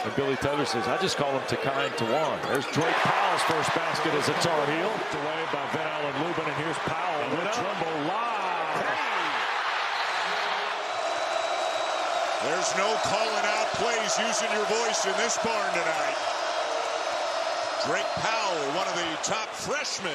And Billy Taylor says, I just call him Takai and Tawan. There's Drake Powell's first basket as a Tar Heel. Away by Van Allen Lubin, and here's Powell with Trimble live. There's no calling out plays using your voice in this barn tonight. Drake Powell, one of the top freshmen.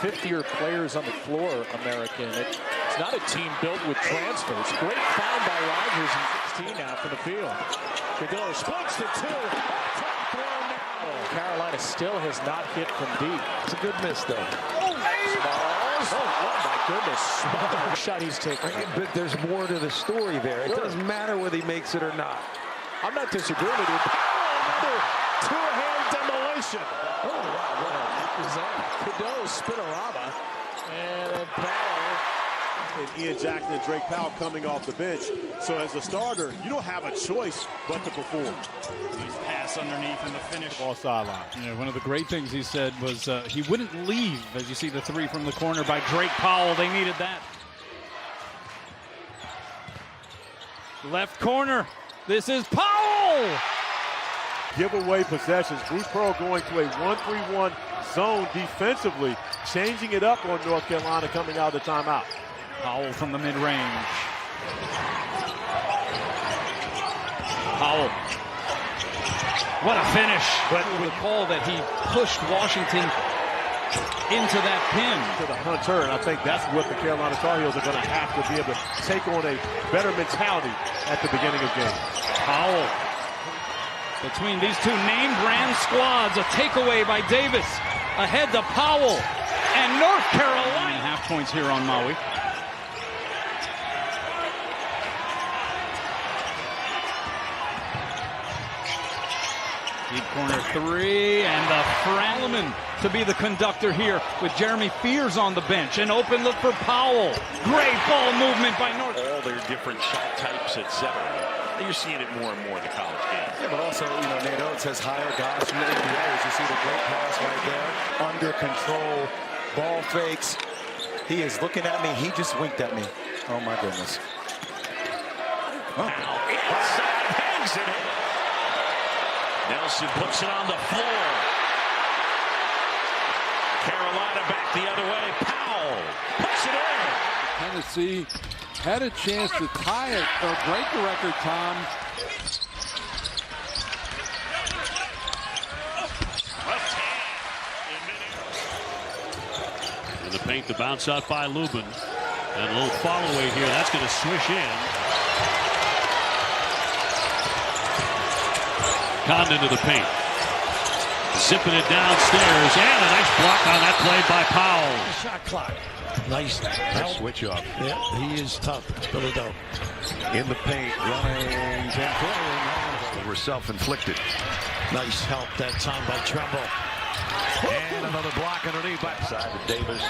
50-year players on the floor, American. It's not a team built with transfers. Great foul by Rogers, and 16 out for the field. Cadeau splits to 2. Top throw now. Carolina still has not hit from deep. It's a good miss, though. Smalls. Oh, my goodness. Small shot he's taking. But there's more to the story there. It doesn't matter whether he makes it or not. I'm not disagreeing with you. Another two-hand demolition. Oh, wow. What a heck is that? Cadeau, Spinorama, and then Powell. And Ian Jackson and Drake Powell coming off the bench. So as a starter, you don't have a choice but to perform. He's pass underneath in the finish. Ball sideline. Yeah, one of the great things he said was he wouldn't leave. As you see the three from the corner by Drake Powell. They needed that. Left corner. This is Powell. Giveaway possessions. Bruce Pearl going to a 1-3-1 zone defensively, changing it up on North Carolina coming out of the timeout. Powell from the mid-range. Powell. What a finish. But the call that he pushed Washington into that pin. To the hunter, and I think that's what the Carolina Tar Heels are going to have to be able to take on a better mentality at the beginning of games. Powell. Between these two name brand squads, a takeaway by Davis. Ahead to Powell. And North Carolina. Half points here on Maui. Deep corner three, and the Fralman to be the conductor here with Jeremy Fears on the bench. An open look for Powell. Great ball movement by North. All their different shot types, etc. You're seeing it more and more in the college game. Yeah, but also, Nate Oates has higher guys from the NBA. As you see the great pass right there. Under control, ball fakes. He is looking at me. He just winked at me. Oh, my goodness. Now, inside, hangs it in. Nelson puts it on the floor. Carolina back the other way. Powell puts it in. Tennessee had a chance to tie it or break the record, Tom. In the paint, the bounce out by Lubin. And a little follow away here. That's going to swish in. Condon to the paint. Zipping it downstairs. And a nice block on that play by Powell. Shot clock. Nice switch up. Yeah, he is tough. Philadelphia. In the paint, running and playing. They were self-inflicted. Nice help that time by Tremble. And another block underneath by side to Davis.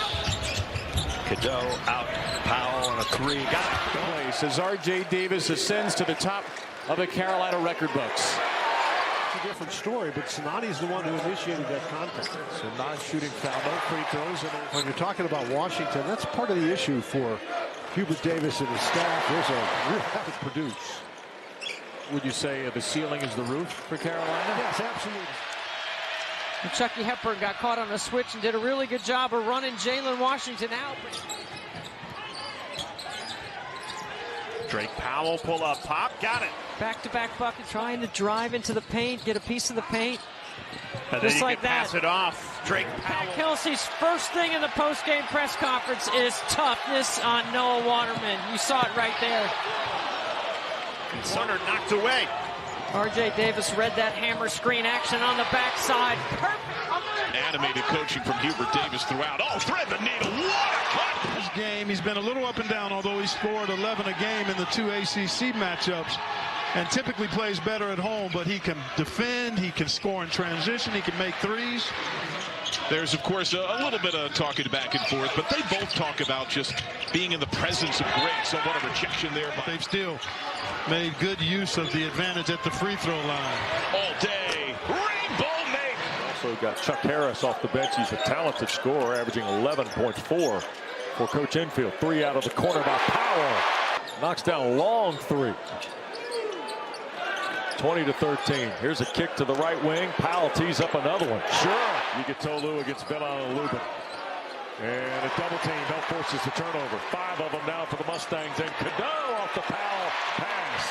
Cadeau out. Powell on a three. Got it. Place as R.J. Davis ascends to the top of the Carolina record books. It's a different story, but Sinani's the one who initiated that contact. So non-shooting foul, no free throws. And when you're talking about Washington, that's part of the issue for Hubert Davis and his staff. There's a real have to produce. Would you say the ceiling is the roof for Carolina? Yes, absolutely. And Chucky Hepburn got caught on a switch and did a really good job of running Jalen Washington out. Drake Powell pull up pop, got it. Back-to-back bucket, trying to drive into the paint, get a piece of the paint. And just like that. Pass it off. Drake Powell. Kelsey's first thing in the post-game press conference is toughness on Noah Waterman. You saw it right there. And Sutter knocked away. R.J. Davis read that hammer screen action on the backside. Perfect. Animated coaching from Hubert Davis throughout. Oh, thread the needle. What a cut. This game, he's been a little up and down, although he scored 11 a game in the two ACC matchups. And typically plays better at home, but he can defend, he can score in transition, he can make threes. There's, of course, a little bit of talking back and forth, but they both talk about just being in the presence of great. So what a rejection there. They've still made good use of the advantage at the free throw line. All day. Rainbow make. Also got Chuck Harris off the bench. He's a talented scorer, averaging 11.4 for Coach Enfield. 3 out of the corner by Powell. Knocks down long 3. 20-13. Here's a kick to the right wing. Powell tees up another one. Sure. Yukitolu against Villa Lubin. And a double team. That forces the turnover. 5 of them now for the Mustangs. And Cadeau off the Powell pass.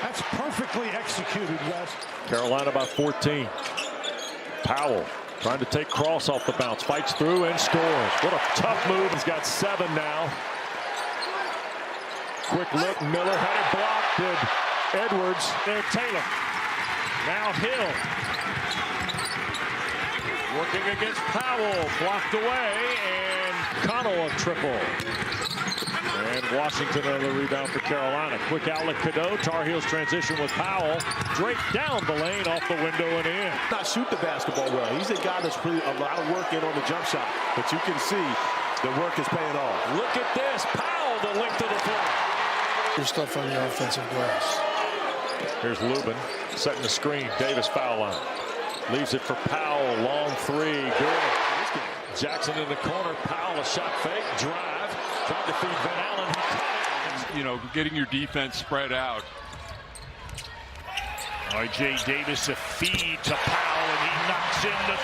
That's perfectly executed, Wes. Carolina by 14. Powell trying to take Cross off the bounce. Fights through and scores. What a tough move. He's got 7 now. Quick look. Miller had it blocked. Did Edwards. There, Taylor. Now Hill. Working against Powell. Blocked away. And Connell a triple. And Washington on the rebound for Carolina. Quick outlet Cadeau. Tarheel's transition with Powell. Drake down the lane off the window and in. Not shoot the basketball well. He's a guy that's putting a lot of work in on the jump shot. But you can see the work is paying off. Look at this. Powell the link to the floor. Your stuff on the offensive glass. Here's Lubin setting the screen. Davis foul line. Leaves it for Powell. Long 3. Good. Jackson in the corner. Powell a shot fake. Drive. Tried to feed Van Allen. He caught it. You know, getting your defense spread out. R.J. Davis a feed to Powell, and he knocks in the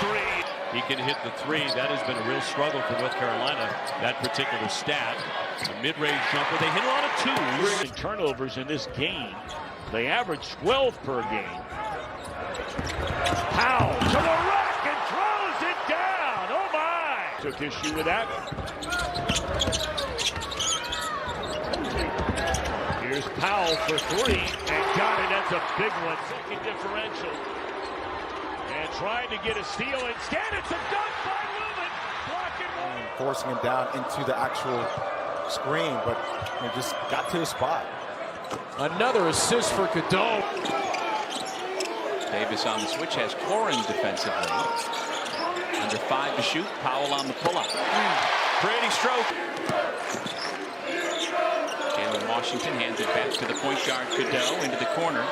3. He can hit the 3. That has been a real struggle for North Carolina, that particular stat. A mid-range jumper. They hit a lot of 2s. Turnovers in this game. They average 12 per game. Powell to the rack and throws it down. Oh, my. Took issue with that. Here's Powell for 3 and got it. That's a big one. Second differential. And trying to get a steal. Instead, it's a dunk by Lubin. Blocking one. Forcing him down into the actual screen, but just got to the spot. Another assist for Cadeau. Davis on the switch has Corin defensively. Under 5 to shoot. Powell on the pull-up. Pretty stroke. Washington hands it back to the point guard Cadeau into the corner.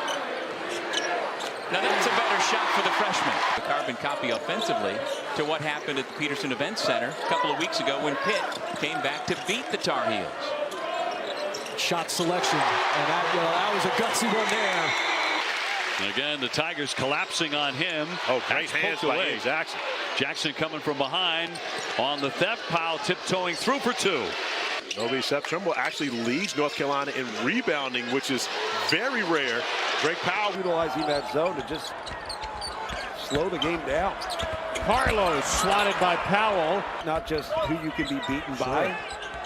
Now that's a better shot for the freshman. The carbon copy offensively to what happened at the Peterson Event Center a couple of weeks ago when Pitt came back to beat the Tar Heels. Shot selection, and that was a gutsy one there. And again, the Tigers collapsing on him. Oh, great hands by Jackson. Jackson coming from behind on the theft. Powell tiptoeing through for 2. Novi September actually leads North Carolina in rebounding, which is very rare. Drake Powell utilizing that zone to just slow the game down. Carlos swatted by Powell. Not just who you can be beaten by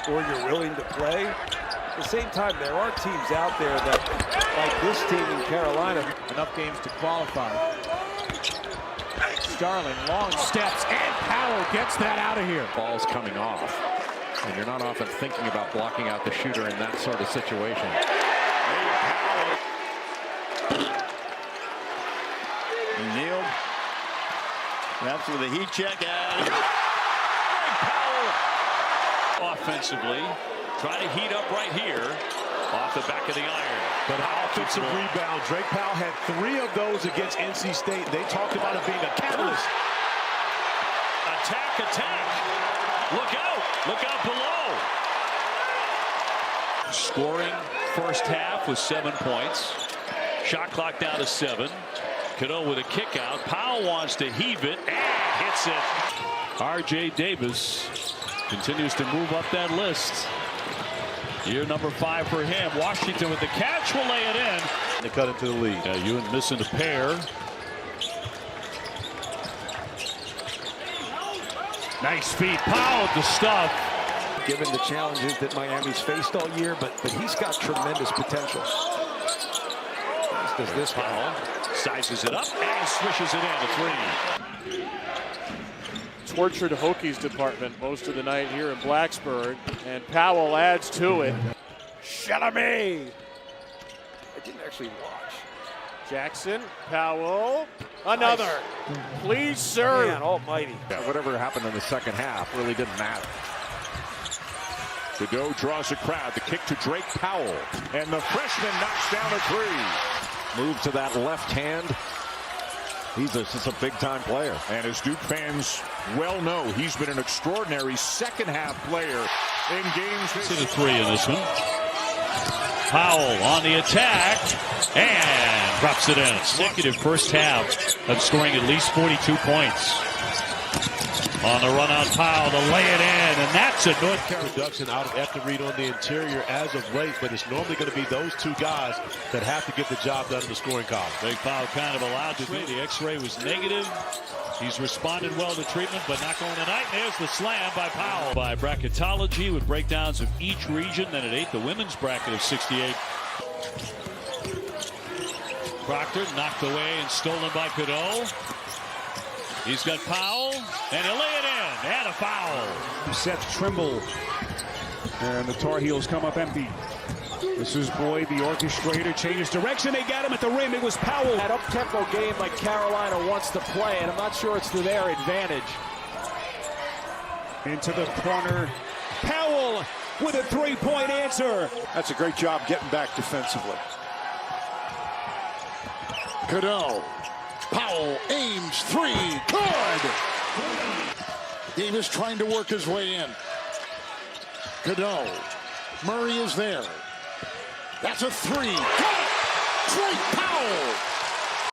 or you're willing to play. At the same time, there are teams out there that, like this team in Carolina, enough games to qualify. Starling, long steps, and Powell gets that out of here. Ball's coming off. And you're not often thinking about blocking out the shooter in that sort of situation. Neal. Perhaps with a heat check. And Powell offensively. Trying to heat up right here. Off the back of the iron. But offensive rebound. Drake Powell had 3 of those against NC State. They talked about it being a catalyst. Attack, attack. Look out. Look out below. Scoring first half with 7 points. Shot clock down to 7. Cadeau with a kick out. Powell wants to heave it and hits it. R.J. Davis continues to move up that list. Year number 5 for him. Washington with the catch will lay it in. They cut into the lead. Yeah, Ewan missing a pair. Nice feed. Powell the stuff. Given the challenges that Miami's faced all year, but he's got tremendous potential. As does this Powell sizes it up and swishes it in. A 3. Tortured Hokies department most of the night here in Blacksburg, and Powell adds to it. Chalamet. I didn't actually watch. Jackson, Powell, another. Nice. Please, sir. Man almighty. Yeah, whatever happened in the second half really didn't matter. Cadeau draws a crowd. The kick to Drake Powell. And the freshman knocks down a 3. Move to that left hand. He's just a big-time player. And as Duke fans well know, he's been an extraordinary second-half player in games. To the 3 in this one. Powell on the attack and drops it in. Consecutive first half of scoring at least 42 points. On the run out, Powell to lay it in, and that's a North Carolina. Production out of Efton Reed on the interior as of late, but it's normally going to be those two guys that have to get the job done in the scoring column. Big Powell kind of allowed to do. The X-ray was negative. He's responded well to treatment, but not going tonight. There's the slam by Powell. By bracketology with breakdowns of each region. Then at 8, the women's bracket of 68. Proctor knocked away and stolen by Cadeau. He's got Powell, and he'll lay it in, and a foul. Seth Trimble, and the Tar Heels come up empty. This is Boyd, the orchestrator, changes direction. They got him at the rim. It was Powell. That up-tempo game like Carolina wants to play, and I'm not sure it's to their advantage. Into the corner. Powell with a three-point answer. That's a great job getting back defensively. Cadeau. Powell aims three. Good! Davis trying to work his way in. Cadeau. Murray is there. That's a three. Good! Great Powell!